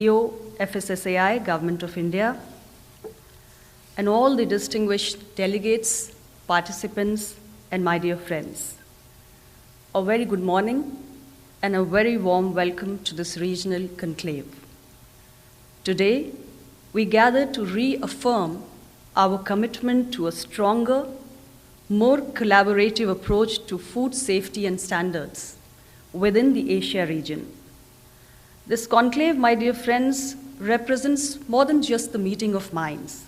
CEO, FSSAI, Government of India, and all the distinguished delegates, participants, and my dear friends. A very good morning and a very warm welcome to this regional conclave. Today, we gather to reaffirm our commitment to a stronger, more collaborative approach to food safety and standards within the Asia region. This conclave, my dear friends, represents more than just the meeting of minds.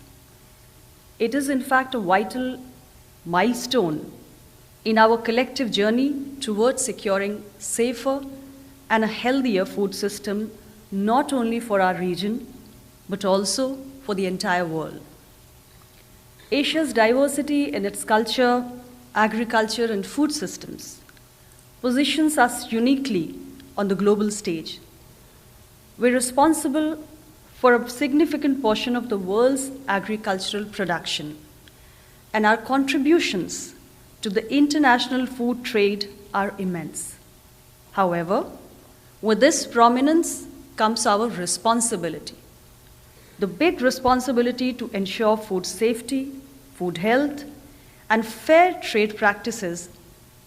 It is, in fact, a vital milestone in our collective journey towards securing safer and a healthier food system, not only for our region, but also for the entire world. Asia's diversity in its culture, agriculture, and food systems positions us uniquely on the global stage. We're responsible for a significant portion of the world's agricultural production, and our contributions to the international food trade are immense. However, with this prominence comes our responsibility. The big responsibility to ensure food safety, food health, and fair trade practices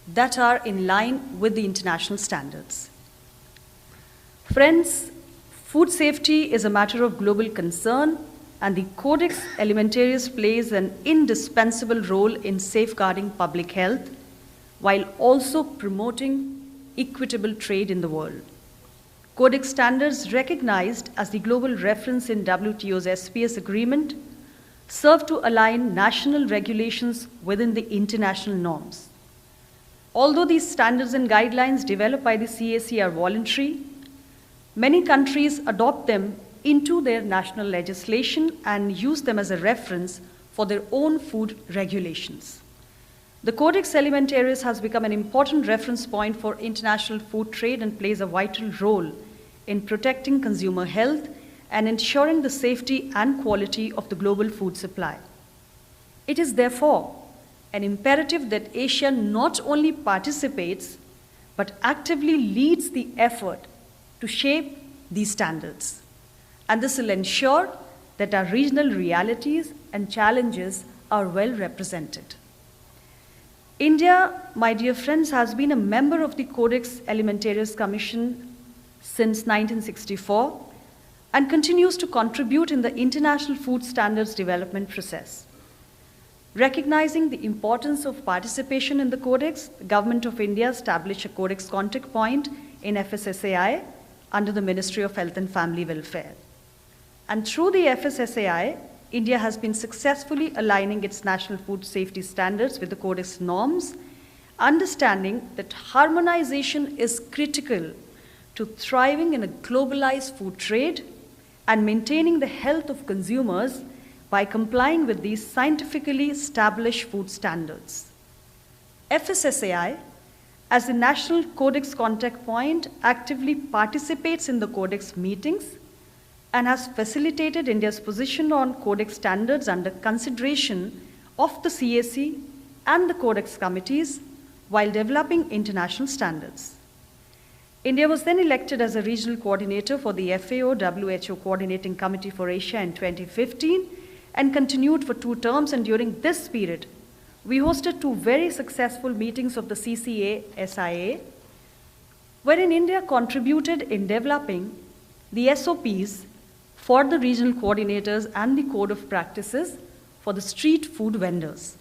that are in line with the international standards. Friends, food safety is a matter of global concern, and the Codex Alimentarius plays an indispensable role in safeguarding public health while also promoting equitable trade in the world. Codex standards, recognized as the global reference in WTO's SPS agreement, serve to align national regulations within the international norms. Although these standards and guidelines developed by the CAC are voluntary, many countries adopt them into their national legislation and use them as a reference for their own food regulations. The Codex Alimentarius has become an important reference point for international food trade and plays a vital role in protecting consumer health and ensuring the safety and quality of the global food supply. It is therefore an imperative that Asia not only participates, but actively leads the effort to shape these standards. And this will ensure that our regional realities and challenges are well represented. India, my dear friends, has been a member of the Codex Alimentarius Commission since 1964 and continues to contribute in the international food standards development process. Recognizing the importance of participation in the Codex, the Government of India established a Codex contact point in FSSAI under the Ministry of Health and Family Welfare. And through the FSSAI, India has been successfully aligning its national food safety standards with the Codex norms, understanding that harmonization is critical to thriving in a globalized food trade and maintaining the health of consumers by complying with these scientifically established food standards. FSSAI, as the National Codex Contact Point, actively participates in the Codex meetings and has facilitated India's position on Codex standards under consideration of the CAC and the Codex committees while developing international standards. India was then elected as a regional coordinator for the FAO-WHO Coordinating Committee for Asia in 2015 and continued for 2 terms, and during this period, we hosted 2 very successful meetings of the CCA-SIA, wherein India contributed in developing the SOPs for the regional coordinators and the code of practices for the street food vendors.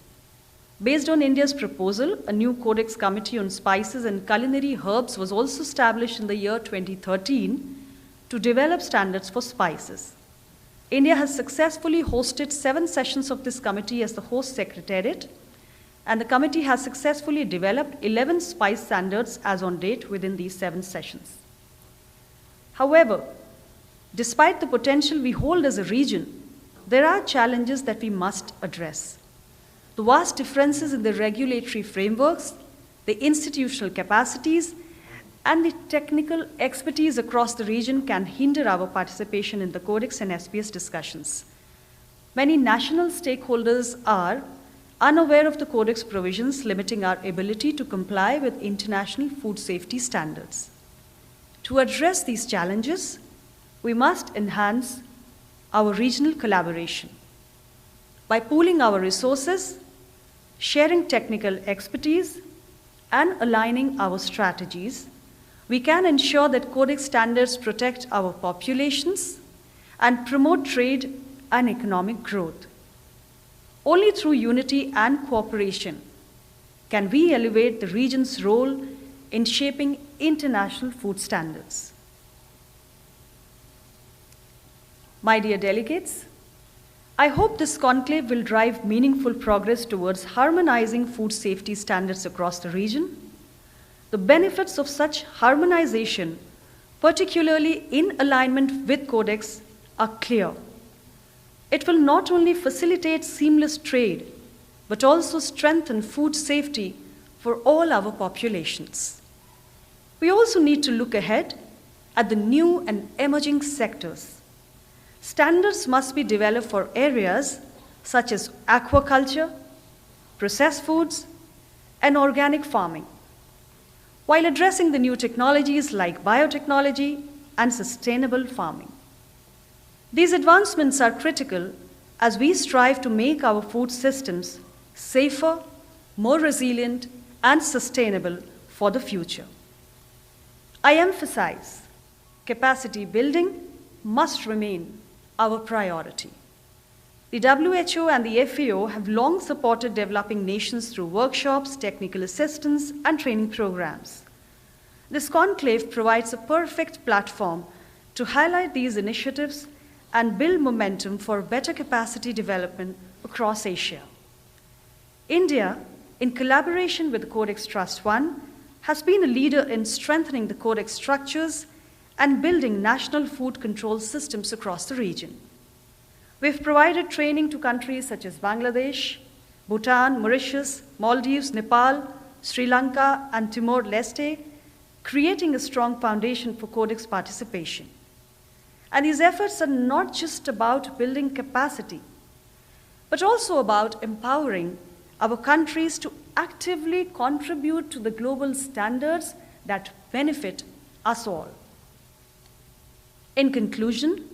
Based on India's proposal, a new Codex Committee on Spices and Culinary Herbs was also established in the year 2013 to develop standards for spices. India has successfully hosted 7 sessions of this committee as the host secretariat, and the committee has successfully developed 11 spice standards as on date within these 7 sessions. However, despite the potential we hold as a region, there are challenges that we must address. The vast differences in the regulatory frameworks, the institutional capacities, and the technical expertise across the region can hinder our participation in the Codex and SPS discussions. Many national stakeholders are unaware of the Codex provisions, limiting our ability to comply with international food safety standards. To address these challenges, we must enhance our regional collaboration. By pooling our resources, sharing technical expertise, and aligning our strategies, we can ensure that Codex standards protect our populations and promote trade and economic growth. Only through unity and cooperation can we elevate the region's role in shaping international food standards. My dear delegates, I hope this conclave will drive meaningful progress towards harmonizing food safety standards across the region. The benefits of such harmonization, particularly in alignment with Codex, are clear. It will not only facilitate seamless trade, but also strengthen food safety for all our populations. We also need to look ahead at the new and emerging sectors. Standards must be developed for areas such as aquaculture, processed foods, and organic farming, while addressing the new technologies like biotechnology and sustainable farming. These advancements are critical as we strive to make our food systems safer, more resilient, and sustainable for the future. I emphasize capacity building must remain our priority. The WHO and the FAO have long supported developing nations through workshops, technical assistance, and training programs. This conclave provides a perfect platform to highlight these initiatives and build momentum for better capacity development across Asia. India, in collaboration with the Codex Trust One, has been a leader in strengthening the Codex structures and building national food control systems across the region. We've provided training to countries such as Bangladesh, Bhutan, Mauritius, Maldives, Nepal, Sri Lanka, and Timor-Leste, creating a strong foundation for Codex participation. And these efforts are not just about building capacity, but also about empowering our countries to actively contribute to the global standards that benefit us all. In conclusion,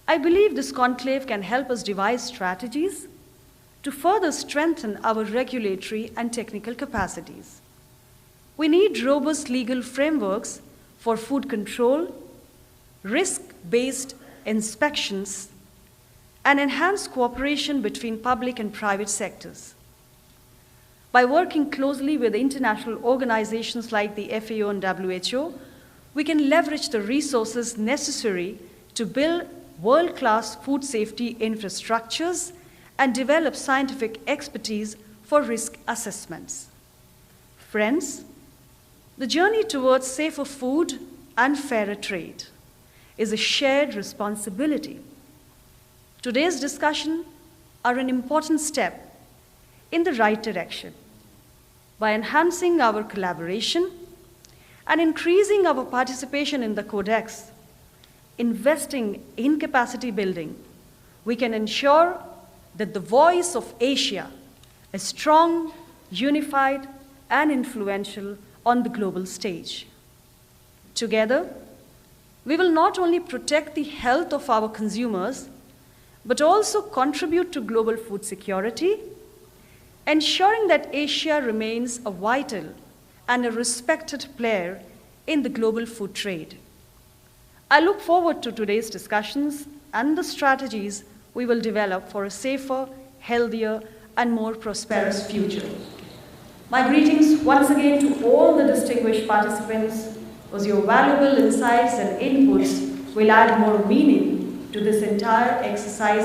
I believe this conclave can help us devise strategies to further strengthen our regulatory and technical capacities. We need robust legal frameworks for food control, risk-based inspections, and enhanced cooperation between public and private sectors. By working closely with international organizations like the FAO and WHO, we can leverage the resources necessary to build world-class food safety infrastructures and develop scientific expertise for risk assessments. Friends, the journey towards safer food and fairer trade is a shared responsibility. Today's discussion are an important step in the right direction. By enhancing our collaboration and increasing our participation in the Codex, investing in capacity building, we can ensure that the voice of Asia is strong, unified, and influential on the global stage. Together, we will not only protect the health of our consumers, but also contribute to global food security, ensuring that Asia remains a vital and a respected player in the global food trade. I look forward to today's discussions and the strategies we will develop for a safer, healthier, and more prosperous future. My greetings once again to all the distinguished participants, as your valuable insights and inputs will add more meaning to this entire exercise